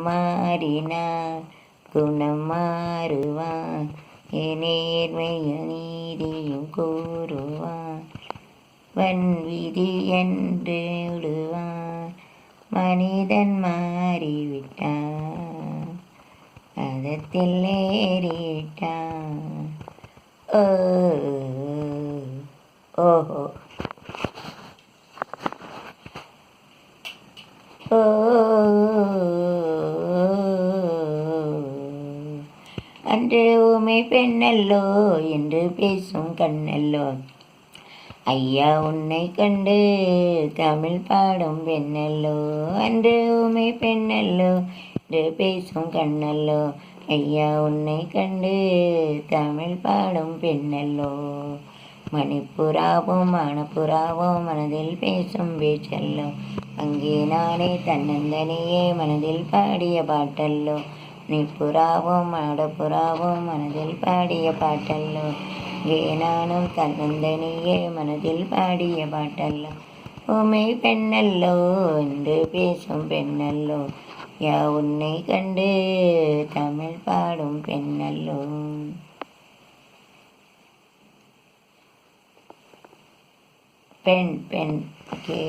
மாறினார் குணம் மாறுவான் நேர்மையும் நீதியும் கூறுவான் வன் விதி என்று விடுவான் மனிதன் மாறிவிட்டான் அதத்தில் ஏறிவிட்டான் ஓஹோ அன்று ஊமை பெண்ணல்லோ என்று பேசும் கண்ணல்லோ ஐயா உன்னை கண்டு தமிழ் பாடும் பெண்ணல்லோ அன்று ஊமை பெண்ணல்லோ என்று பேசும் கண்ணல்லோ ஐயா உன்னை கண்டு தமிழ் பாடும் பெண்ணல்லோ மணிப்புறாவும் மணப்புறாவும் மனதில் பேசும் பேச்சல்லோ அங்கே நானே தன்னந்தனியே மனதில் பாடிய பாட்டல்லோ நிப்புறாவும் மாடப்புறாவும் மனதில் பாடிய பாட்டல்லோ இங்கே நானும் தன்னந்தனியே மனதில் பாடிய பாட்டல்லோ உமை பெண்ணல்லோ என்று பேசும் பெண்ணல்லோ யா உன்னை கண்டு தமிழ் பாடும் பெண்ணல்லோ. பெண் ஓகே.